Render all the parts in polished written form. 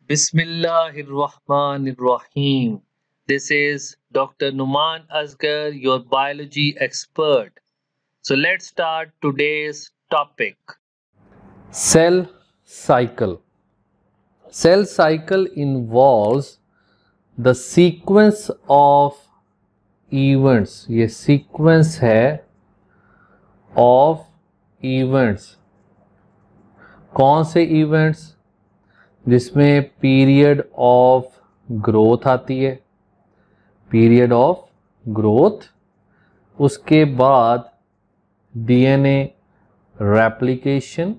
Bismillahirrahmanirrahim. This is Dr. Numan Asgar, your biology expert. So let's start today's topic. Cell cycle. Cell cycle involves the sequence of events. ये sequence है of events. कौन से events? जिसमें period of growth आती है, period of growth, उसके बाद DNA replication,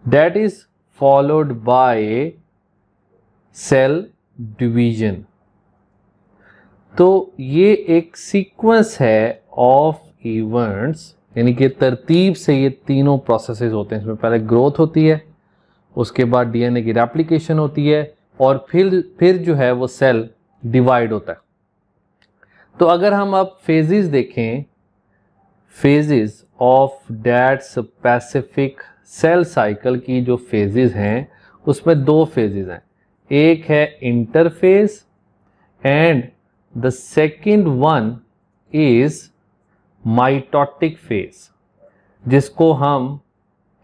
that is followed by cell division. तो ये एक सीक्वेंस है ऑफ इवेंट्स, यानी कि तरतीब से ये तीनों प्रोसेसेस होते हैं। इसमें पहले ग्रोथ होती है, उसके बाद डीएनए की रेप्लिकेशन होती है, और फिर जो है वो सेल डिवाइड होता है। तो अगर हम अब फेजेस देखें, phases of that specific cell cycle की जो फेजेस हैं, उसमें दो फेजेस हैं। एक है interphase and the second one is mitotic phase, जिसको हम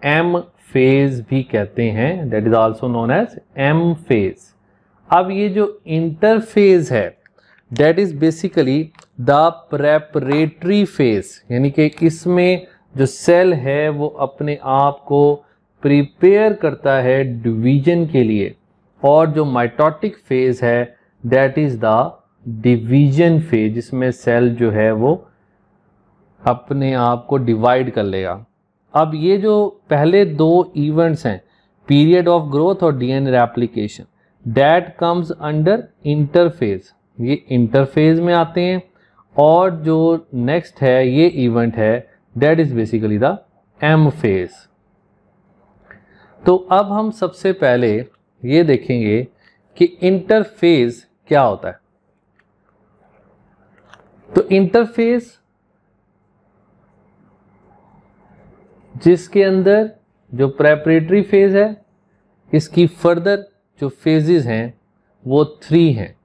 एम फेज भी कहते हैं, that is also known as M phase. अब ये जो इंटरफेज है, that is basically the preparatory phase, यानी कि इसमें जो सेल है वो अपने आप को प्रिपेयर करता है डिवीजन के लिए, और जो माइटोटिक फेज है that is the division phase, जिसमें सेल जो है वो अपने आप को डिवाइड कर लेगा। अब ये जो पहले दो इवेंट्स हैं, पीरियड ऑफ ग्रोथ और DNA replication, that comes under interphase, ये इंटरफेज में आते हैं। और जो नेक्स्ट है ये इवेंट है, that is basically the M phase. तो अब हम सबसे पहले ये देखेंगे कि इंटरफेज क्या होता है। तो इंटरफेज जिसके अंदर जो प्रेपरेटरी फेज है, इसकी फर्दर जो फेजेस हैं वो 3 हैं,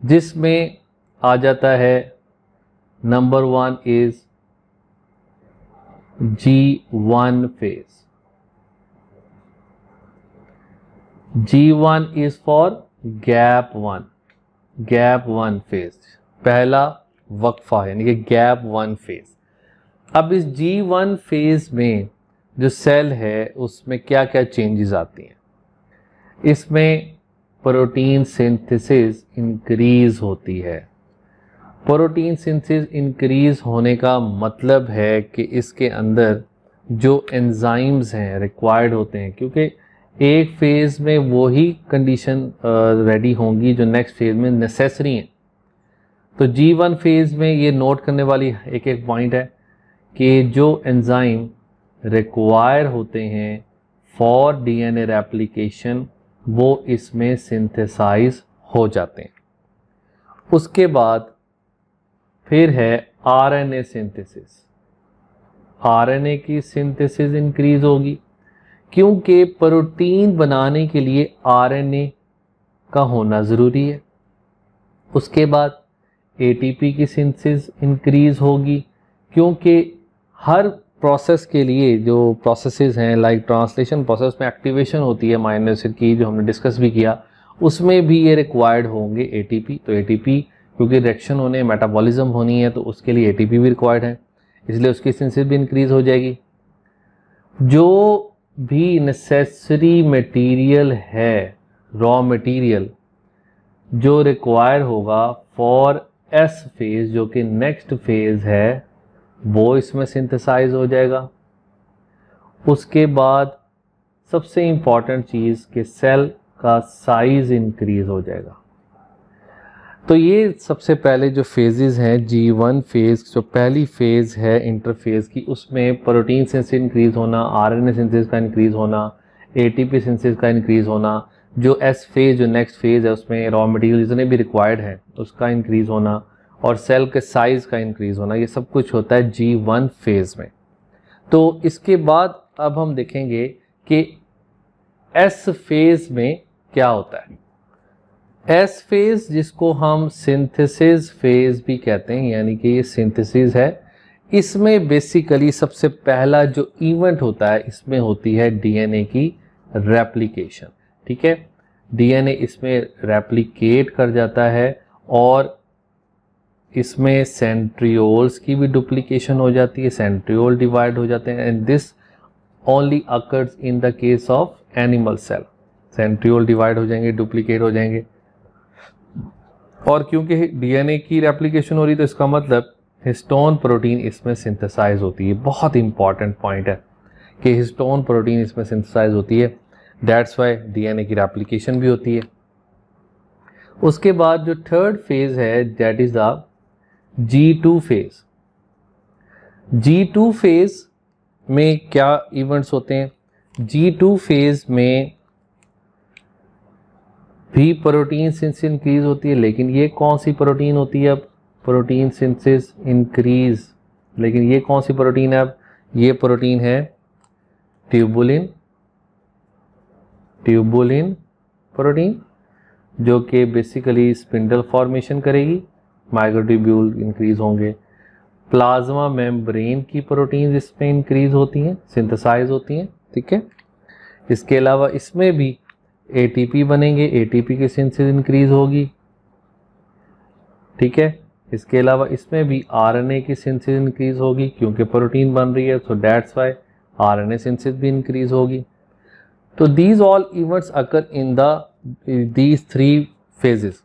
जिसमें आ जाता है number 1 is G1 phase. G1 is for gap 1 phase, पहला वक्फा यानी कि गैप 1 फेज। अब इस G1 फेज में जो सेल है उसमें क्या क्या चेंजेस आती हैं। इसमें प्रोटीन सिंथेसिस इंक्रीज होती है। प्रोटीन सिंथेसिस इंक्रीज होने का मतलब है कि इसके अंदर जो एंजाइम्स हैं रिक्वायर्ड होते हैं, क्योंकि एक फेज में वही कंडीशन रेडी होंगी जो नेक्स्ट फेज में नेसेसरी हैं। तो G1 फेज में ये नोट करने वाली एक पॉइंट है कि जो एंजाइम रिक्वायर होते हैं फॉर डीएनए रेप्लिकेशन वो इसमें सिंथेसाइज हो जाते हैं। उसके बाद फिर है आरएनए सिंथेसिस। आरएनए की सिंथेसिस इंक्रीज होगी, क्योंकि प्रोटीन बनाने के लिए आरएनए का होना ज़रूरी है। उसके बाद एटीपी की सिंथेसिस इंक्रीज होगी, क्योंकि हर प्रोसेस के लिए जो प्रोसेसेस हैं लाइक ट्रांसलेशन प्रोसेस में एक्टिवेशन होती है अमीनो एसिड की, जो हमने डिस्कस भी किया, उसमें भी ये रिक्वायर्ड होंगे एटीपी। तो एटीपी क्योंकि रिएक्शन होने मेटाबॉलिज्म होनी है तो उसके लिए एटीपी भी रिक्वायर्ड है, इसलिए उसकी सिंथेसिस भी इंक्रीज हो जाएगी। जो भी नेसेसरी मटेरियल है, रॉ मटेरियल जो रिक्वायर होगा फॉर एस फेज, जो कि नेक्स्ट फेज है, वो इसमें सिंथेसाइज हो जाएगा। उसके बाद सबसे इम्पॉर्टेंट चीज़ कि सेल का साइज इंक्रीज हो जाएगा। तो ये सबसे पहले जो फेजेस हैं, G1 फेज जो पहली फेज है इंटरफेज की, उसमें प्रोटीन सिंथेसिस इंक्रीज होना, आरएनए सिंथेसिस का इंक्रीज होना, एटीपी सिंथेसिस का इंक्रीज होना, जो एस फेज जो नेक्स्ट फेज है उसमें रॉ मटेरियल जितने भी रिक्वायर्ड है उसका इंक्रीज होना, और सेल के साइज का इंक्रीज होना, ये सब कुछ होता है G1 फेज में। तो इसके बाद अब हम देखेंगे कि एस फेज में क्या होता है? एस फेज, जिसको हम सिंथेसिस फेज भी कहते हैं, यानी कि ये सिंथेसिस है। इसमें बेसिकली सबसे पहला जो इवेंट होता है, इसमें होती है डीएनए की रेप्लिकेशन। ठीक है, डीएनए इसमें रेप्लिकेट कर जाता है और इसमें सेंट्रियोल्स की भी डुप्लीकेशन हो जाती है, सेंट्रियोल डिवाइड हो जाते हैं, and this only occurs in the case of animal cell. Centriole divide हो जाएंगे, डुप्लीकेट हो जाएंगे, और क्योंकि डीएनए की रेप्लिकेशन हो रही है तो इसका मतलब हिस्टोन प्रोटीन इसमें सिंथेसाइज होती है। बहुत इंपॉर्टेंट पॉइंट है कि हिस्टोन प्रोटीन इसमें सिंथेसाइज होती है, दैट्स वाई डीएनए की रेप्लिकेशन भी होती है। उसके बाद जो थर्ड फेज है that is the G2 phase. G2 phase में क्या इवेंट्स होते हैं? G2 फेज में भी प्रोटीन सिंथेसिस इंक्रीज होती है, लेकिन ये कौन सी प्रोटीन होती है? अब प्रोटीन सिंथेसिस इंक्रीज, लेकिन ये कौन सी प्रोटीन है? अब ये प्रोटीन है ट्यूबुलिन प्रोटीन, जो कि बेसिकली स्पिंडल फॉर्मेशन करेगी, माइक्रोट्यूब्यूल इंक्रीज होंगे। प्लाज्मा मेम्ब्रेन की प्रोटीन इसमें इंक्रीज होती हैं, सिंथेसाइज होती हैं। ठीक है, इसके अलावा इसमें भी एटीपी बनेंगे, एटीपी की सिंथेसिस इंक्रीज होगी। ठीक है, इसके अलावा इसमें भी आरएनए की सिंथेसिस इंक्रीज होगी क्योंकि प्रोटीन बन रही है, so that's why RNA synthesis भी इंक्रीज होगी। तो these all events occur in these three phases.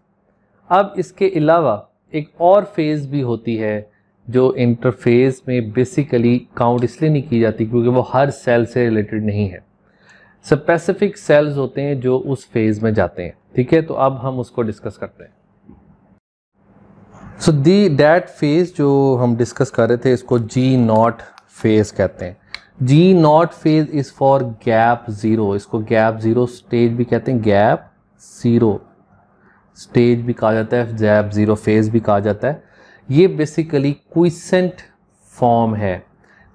अब इसके अलावा एक और फेज भी होती है जो इंटरफेज में बेसिकली काउंट इसलिए नहीं की जाती क्योंकि वो हर सेल से रिलेटेड नहीं है। स्पेसिफिक सेल्स होते हैं जो उस फेज में जाते हैं। ठीक है, तो अब हम उसको डिस्कस करते हैं। सो दैट फेज जो हम डिस्कस कर रहे थे इसको G0 फेज कहते हैं। G0 phase is for gap zero, इसको गैप जीरो स्टेज भी कहते हैं, गैप जीरो स्टेज भी कहा जाता है, गैप जीरो फेज भी कहा जाता है। ये बेसिकली क्विसेंट फॉर्म है,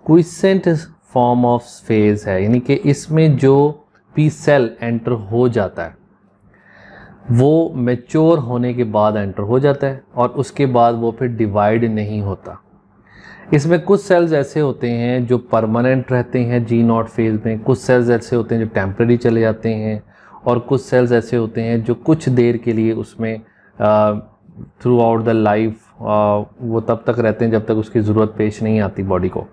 क्विसेंट फॉर्म ऑफ फेज है, यानी कि इसमें जो भी सेल एंटर हो जाता है वो मैच्योर होने के बाद एंटर हो जाता है और उसके बाद वो फिर डिवाइड नहीं होता। इसमें कुछ सेल्स ऐसे होते हैं जो परमानेंट रहते हैं G0 फेज में, कुछ सेल्स ऐसे होते हैं जो टेम्परेरी चले जाते हैं, और कुछ सेल्स ऐसे होते हैं जो कुछ देर के लिए उसमें थ्रू आउट द लाइफ वो तब तक रहते हैं जब तक उसकी ज़रूरत पेश नहीं आती बॉडी को।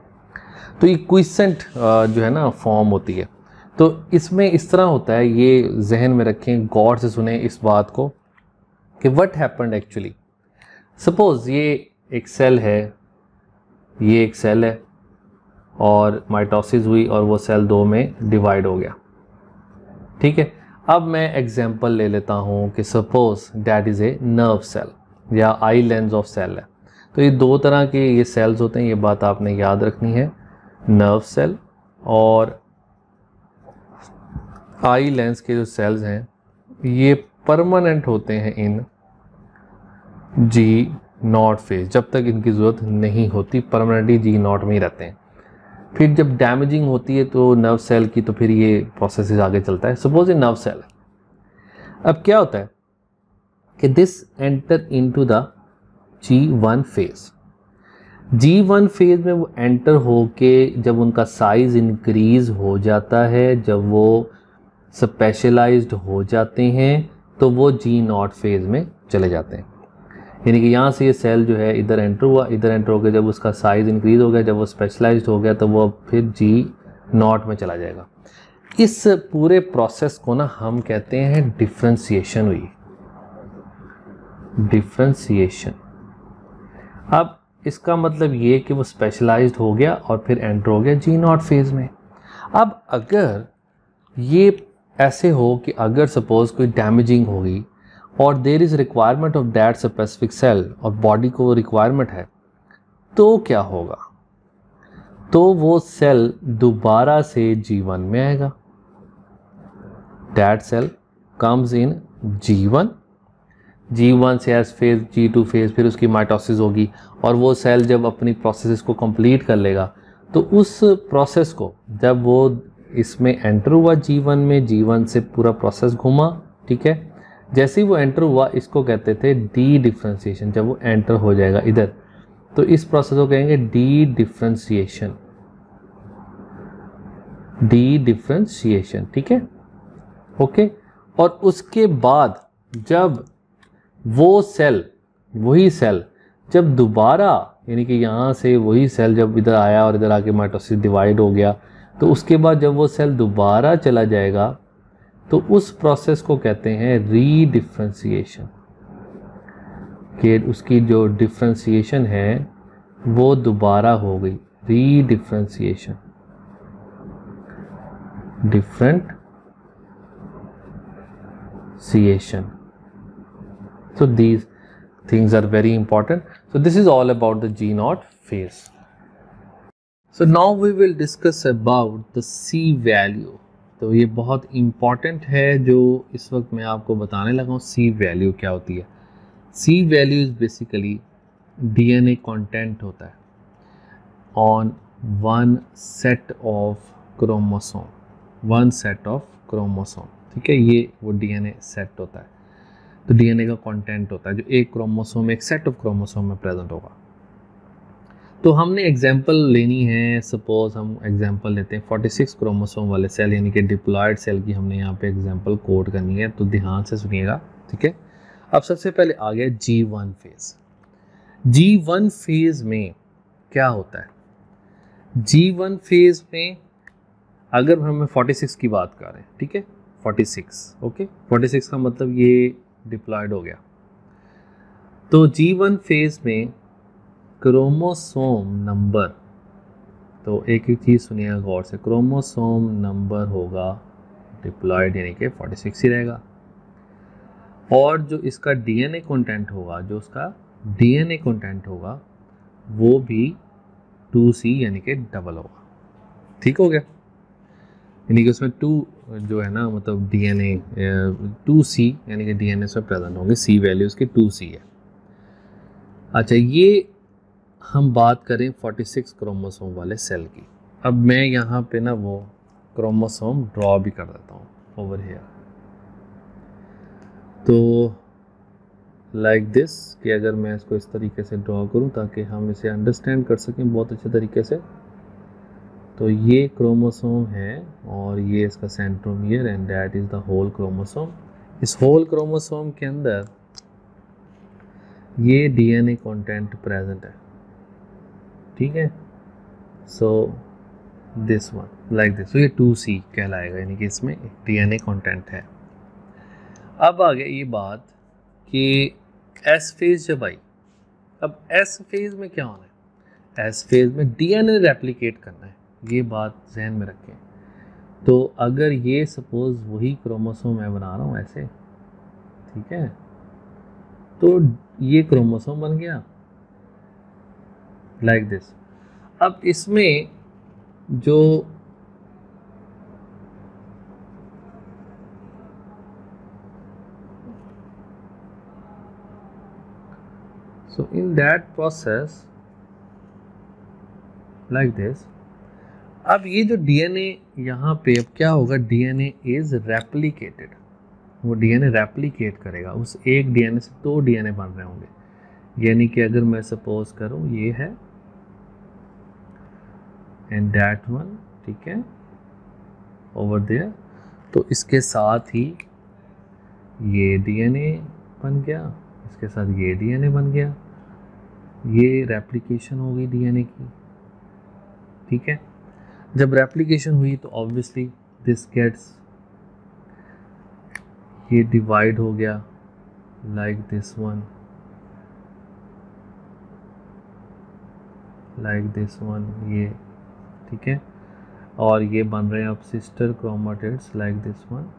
तो ये क्विसेंट जो है ना फॉर्म होती है। तो इसमें इस तरह होता है, ये जहन में रखें, गौर से सुने इस बात को कि व्हाट हैपेंड एक्चुअली। सपोज ये एक सेल है, ये एक सेल है और माइटोसिस हुई और वो सेल दो में डिवाइड हो गया। ठीक है, अब मैं एग्जांपल ले लेता हूँ कि suppose that is a nerve cell या आई लेंस ऑफ सेल है। तो ये दो तरह के ये सेल्स होते हैं, ये बात आपने याद रखनी है। नर्व सेल और आई लेंस के जो सेल्स हैं ये परमानेंट होते हैं इन G0 फेज, जब तक इनकी ज़रूरत नहीं होती परमानेंटली G0 में ही रहते हैं। फिर जब डैमेजिंग होती है तो नर्व सेल की, तो फिर ये प्रोसेस आगे चलता है। सपोज ये नर्व सेल है। अब क्या होता है कि this enter into the G1 phase. G1 phase में वो एंटर होके जब उनका साइज इंक्रीज हो जाता है, जब वो स्पेशलाइज्ड हो जाते हैं, तो वो G0 फेज में चले जाते हैं। यानी कि यहाँ से ये सेल जो है इधर एंटर हुआ, इधर एंटर हो गया, जब उसका साइज इंक्रीज हो गया, जब वो स्पेशलाइज्ड हो गया, तो वो फिर G0 में चला जाएगा। इस पूरे प्रोसेस को ना हम कहते हैं डिफ्रेंशिएशन हुई, डिफ्रेंशिएशन। अब इसका मतलब ये कि वो स्पेशलाइज्ड हो गया और फिर एंटर हो गया G0 फेज में। अब अगर ये ऐसे हो कि अगर सपोज कोई डैमेजिंग होगी और there is requirement of that specific cell और बॉडी को रिक्वायरमेंट है, तो क्या होगा? तो वो सेल दोबारा से G1 में आएगा। That cell comes in G1 से एज फेज G2 फेज, फिर उसकी माइटोसिस होगी और वो सेल जब अपनी प्रोसेस को कंप्लीट कर लेगा तो उस प्रोसेस को जब वो इसमें एंटर हुआ G1 में, G1 से पूरा प्रोसेस घुमा ठीक है। जैसे ही वो एंटर हुआ इसको कहते थे डी डिफ्रेंशिएशन। जब वो एंटर हो जाएगा इधर तो इस प्रोसेस को कहेंगे डी डिफ्रेंशिएशन, डी डिफ्रेंशिएशन, ठीक है, ओके। और उसके बाद जब वो सेल, वही सेल जब दोबारा, यानी कि यहाँ से वही सेल जब इधर आया और इधर आके माइटोसिस डिवाइड हो गया, तो उसके बाद जब वो सेल दोबारा चला जाएगा तो उस प्रोसेस को कहते हैं रीडिफ्रेंशिएशन, कि उसकी जो डिफ्रेंशिएशन है वो दोबारा हो गई, redifferentiation, differentiation. So these things are very important. So this is all about the G naught phase. So now we will discuss about the C value. तो ये बहुत important है जो इस वक्त मैं आपको बताने लगा हूँ। C value क्या होती है? C value is basically DNA content होता है on one set of chromosome, one set of chromosome, ठीक है। ये वो DNA सेट होता है, तो DNA का कंटेंट होता है जो एक क्रोमोसोम, एक सेट ऑफ क्रोमोसोम में प्रेजेंट होगा। तो हमने एग्जांपल लेनी है, सपोज हम एग्जांपल लेते हैं 46 क्रोमोसोम वाले सेल, यानी कि डिप्लॉयड सेल की हमने यहाँ पे एग्जांपल कोड करनी है, तो ध्यान से सुनिएगा, ठीक है। अब सबसे पहले आ गया G1 फेज। G1 फेज में क्या होता है? G1 फेज में अगर हम 46 की बात कर रहे हैं, ठीक है, 46, ओके, 46 का मतलब ये डिप्लॉयड हो गया। तो G1 फेज में क्रोमोसोम नंबर, तो एक एक चीज़ सुनिएगा गौर से, क्रोमोसोम नंबर होगा डिप्लॉयड, यानी कि 46 ही रहेगा, और जो इसका डीएनए कंटेंट होगा, जो उसका डीएनए कंटेंट होगा वो भी 2C यानी कि डबल होगा, ठीक हो गया। यानी कि उसमें 2 जो है ना, मतलब डीएनए 2C यानी कि डीएनए में प्रेजेंट होंगे, C वैल्यू उसकी 2C है। अच्छा, ये हम बात करें 46 क्रोमोसोम वाले सेल की। अब मैं यहाँ पे ना वो क्रोमोसोम ड्रॉ भी कर देता हूँ ओवर हियर, तो लाइक दिस, कि अगर मैं इसको इस तरीके से ड्रॉ करूँ ताकि हम इसे अंडरस्टैंड कर सकें बहुत अच्छे तरीके से। तो ये क्रोमोसोम है और ये इसका centromere and that is the whole chromosome. इस होल क्रोमोसोम के अंदर ये डीएनए कंटेंट प्रेजेंट है, ठीक है। So this one like this, तो ये 2C कहलाएगा, यानी कि इसमें डीएनए कंटेंट है। अब आ गया ये बात कि S फेज जब आई, अब S फेज में क्या होना है? S फेज में डीएनए रेप्लिकेट करना है, ये बात जहन में रखें। तो अगर ये सपोज वही क्रोमोसोम मैं बना रहा हूँ ऐसे, ठीक है, तो ये क्रोमोसोम बन गया लाइक दिस। अब इसमें जो so in that process like this, अब ये जो डीएनए यहाँ पे अब क्या होगा, डीएनए इज रेप्लिकेटेड, वो डीएनए रेप्लिकेट करेगा, उस एक डीएनए से 2 डीएनए बन रहे होंगे। यानी कि अगर मैं सपोज करूँ ये है एंड दैट वन, ठीक है, ओवर देयर, तो इसके साथ ही ये डीएनए बन गया, इसके साथ ये डीएनए बन गया, ये रेप्लिकेशन हो गई डीएनए की, ठीक है। जब रेप्लिकेशन हुई तो ऑब्वियसली दिस गेट्स, ये डिवाइड हो गया like this one, like this one, ये, ठीक है, और ये बन रहे हैं अब sister chromatids like this one,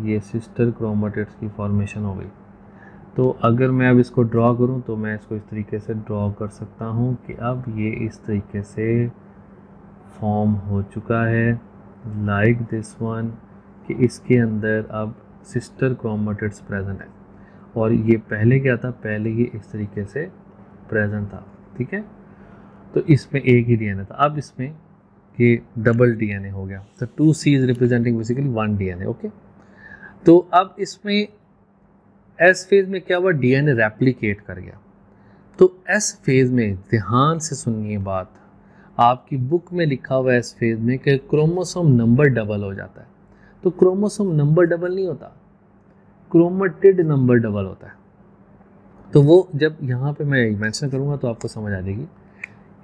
ये सिस्टर क्रोमेटिड्स की फॉर्मेशन हो गई। तो अगर मैं अब इसको ड्रॉ करूं तो मैं इसको इस तरीके से ड्रॉ कर सकता हूं कि अब ये इस तरीके से फॉर्म हो चुका है लाइक दिस वन, कि इसके अंदर अब सिस्टर क्रोमेटिड्स प्रेजेंट है, और ये पहले क्या था, पहले ये इस तरीके से प्रेजेंट था, ठीक है। तो इसमें एक ही डीएनए था, अब इसमें ये डबल डीएनए हो गया, तो 2C is representing basically 1 DNA, okay. तो अब इसमें एस फेज में क्या हुआ, डीएनए रेप्लिकेट कर गया। तो एस फेज में ध्यान से सुनिए बात, आपकी बुक में लिखा हुआ है एस फेज में कि क्रोमोसोम नंबर डबल हो जाता है। तो क्रोमोसोम नंबर डबल नहीं होता, क्रोमेटिड नंबर डबल होता है। तो वो जब यहाँ पे मैं मेंशन करूँगा तो आपको समझ आ जाएगी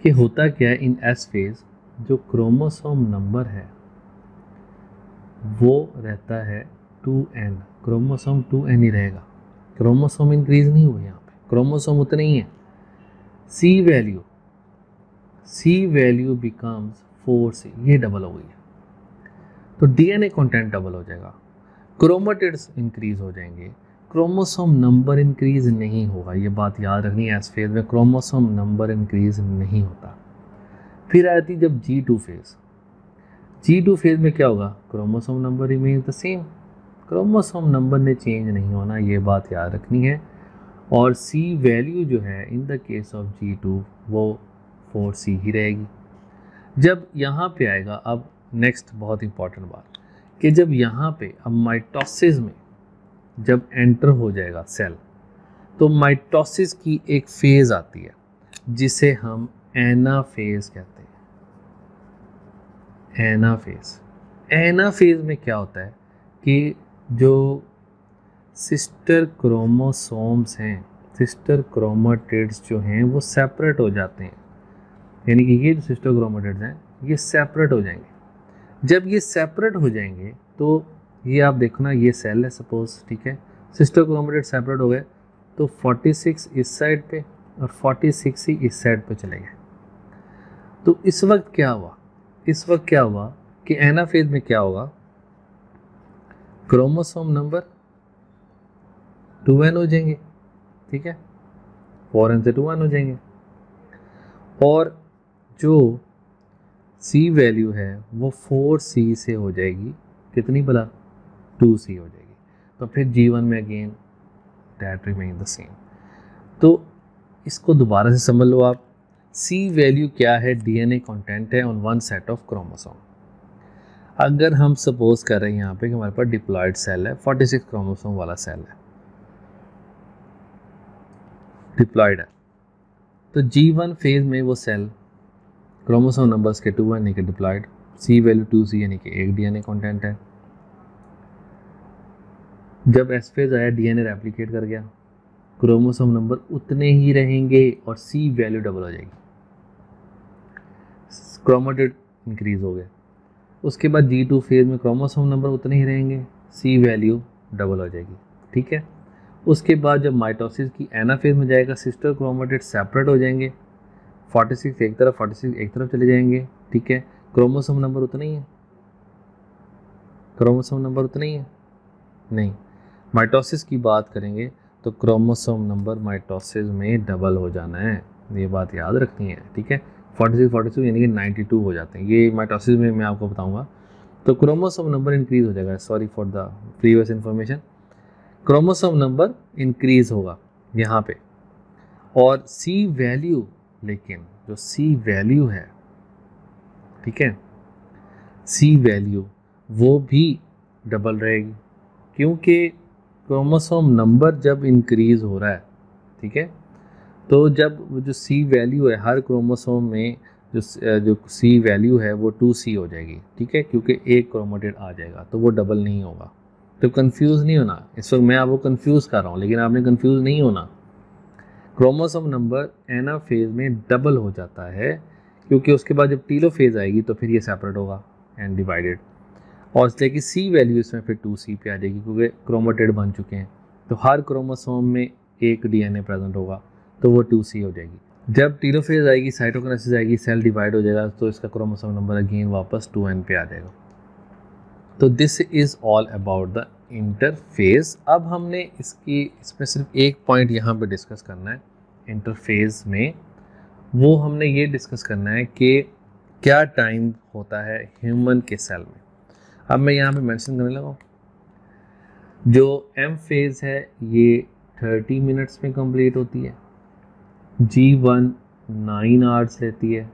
कि होता क्या है इन एस फेज। जो क्रोमोसोम नंबर है वो रहता है 2n, क्रोमोसोम 2n ही रहेगा, क्रोमोसोम इंक्रीज नहीं हुआ, यहाँ पे क्रोमोसोम उतने ही है। सी वैल्यू बिकम्स 4c, ये डबल हो गई है। तो डीएनए कंटेंट डबल हो जाएगा, क्रोमेटिड्स इंक्रीज हो जाएंगे, क्रोमोसोम नंबर इंक्रीज नहीं होगा। ये बात याद रखनी है, एस फेज में क्रोमोसोम नंबर इंक्रीज नहीं होता। फिर आती जब G2 फेज। G2 फेज में क्या होगा, chromosome number remains the same, chromosome number ने चेंज नहीं होना, ये बात याद रखनी है। और C वैल्यू जो है इन द केस ऑफ G2 वो 4c ही रहेगी। जब यहाँ पे आएगा, अब नेक्स्ट बहुत इंपॉर्टेंट बात कि जब यहाँ पे अब माइटोसिस में जब एंटर हो जाएगा सेल, तो माइटोसिस की एक फेज आती है जिसे हम एनाफेज कहते हैं। एनाफेज में क्या होता है कि जो सिस्टर क्रोमोसोम्स हैं, सिस्टर क्रोमेटिड्स जो हैं वो सेपरेट हो जाते हैं, यानी कि ये जो सिस्टर क्रोमेटिड्स हैं ये सेपरेट हो जाएंगे। जब ये सेपरेट हो जाएंगे तो ये आप देखना, ये सेल है सपोज, ठीक है, सिस्टर क्रोमेटिड सेपरेट हो गए तो 46 इस साइड पे और 46 ही इस साइड पे चले गए। तो इस वक्त क्या हुआ कि एनाफेज में क्या होगा, क्रोमोसोम नंबर 2n हो जाएंगे, ठीक है, 4n से 2n हो जाएंगे, और जो C वैल्यू है वो 4c से हो जाएगी, कितनी भला, 2c हो जाएगी। तो फिर G1 में again that remain the same. तो इसको दोबारा से समझ लो आप, C वैल्यू क्या है, डीएनए कंटेंट है on one set of chromosome. अगर हम सपोज कर रहे हैं यहाँ पे कि हमारे पास डिप्लॉयड सेल है, 46 क्रोमोसोम वाला सेल है, डिप्लॉयड है, तो G1 फेज में वो सेल क्रोमोसोम नंबर्स के 2 यानी कि डिप्लॉयड, C वैल्यू 2c यानी कि एक डीएनए कंटेंट है। जब एस फेज आया, डीएनए रेप्लिकेट कर गया, क्रोमोसोम नंबर उतने ही रहेंगे और C वैल्यू डबल हो जाएगी, क्रोमेटिड इंक्रीज हो गए। उसके बाद G2 फेज में क्रोमोसोम नंबर उतने ही रहेंगे, C वैल्यू डबल हो जाएगी, ठीक है। उसके बाद जब माइटोसिस की एनाफेज में जाएगा, सिस्टर क्रोमेटिड सेपरेट हो जाएंगे, 46 एक तरफ 46 एक तरफ चले जाएंगे, ठीक है, क्रोमोसोम नंबर उतना ही है, क्रोमोसोम नंबर उतना ही है नहीं। माइटोसिस की बात करेंगे तो क्रोमोसोम नंबर माइटोसिस में डबल हो जाना है, ये बात याद रखनी है, ठीक है। 46 यानी कि 92 हो जाते हैं, ये माइटोसिस में मैं आपको बताऊंगा। तो क्रोमोसोम नंबर इंक्रीज हो जाएगा, sorry for the previous information, chromosome number increase होगा यहाँ पे, और C वैल्यू, लेकिन जो C वैल्यू है, ठीक है, C वैल्यू वो भी डबल रहेगी, क्योंकि क्रोमोसोम नंबर जब इंक्रीज हो रहा है, ठीक है, तो जब जो C वैल्यू है हर क्रोमोसोम में जो C वैल्यू है वो 2c हो जाएगी, ठीक है, क्योंकि एक क्रोमेटिड आ जाएगा तो वो डबल नहीं होगा। तो कंफ्यूज नहीं होना, इस वक्त मैं आपको कंफ्यूज कर रहा हूँ लेकिन आपने कंफ्यूज नहीं होना। क्रोमोसोम नंबर एनाफेज में डबल हो जाता है, क्योंकि उसके बाद जब टीलोफेज आएगी तो फिर ये सेपरेट होगा एंड डिवाइडेड, और इसलिए कि C वैल्यू इसमें फिर 2c पे आ जाएगी, क्योंकि क्रोमेटिड बन चुके हैं। तो हर क्रोमोसोम में एक डीएनए प्रेजेंट होगा तो वो 2c हो जाएगी। जब टीलोफेज आएगी, साइटोकिनेसिस आएगी, सेल डिवाइड हो जाएगा, तो इसका क्रोमोसोम नंबर अगेन वापस 2n पे आ जाएगा। तो this is all about the interphase. अब हमने इसमें सिर्फ एक पॉइंट यहाँ पे डिस्कस करना है इंटरफेज में, वो हमने ये डिस्कस करना है कि क्या टाइम होता है ह्यूमन के सेल में। अब मैं यहाँ पे मेंशन करने लगा, जो एम फेज है ये 30 मिनट्स में कंप्लीट होती है, G1 9 आवर्स लेती है,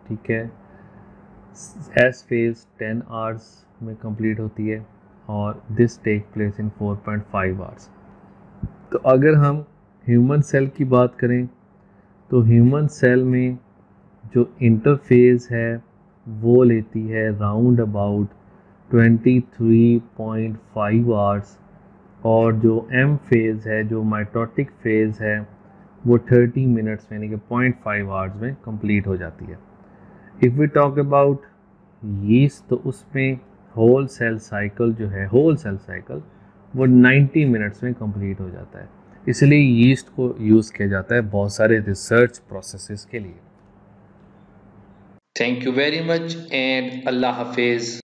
ठीक है, एस फेज 10 आवर्स में कंप्लीट होती है, और this take place in 4.5 hours. तो अगर हम ह्यूमन सेल की बात करें तो ह्यूमन सेल में जो इंटरफेज है वो लेती है राउंड अबाउट 23.5 आवर्स, और जो एम फेज़ है, जो माइटोटिक फेज़ है, वो 30 मिनट्स में यानी कि 0.5 आवर्स में कंप्लीट हो जाती है। If we talk about yeast तो उसमें होल सेल साइकिल जो है, होल सेल साइकिल वो 90 मिनट्स में कंप्लीट हो जाता है। इसलिए यीस्ट को यूज़ किया जाता है बहुत सारे रिसर्च प्रोसेसेस के लिए। Thank you very much and Allah Hafiz.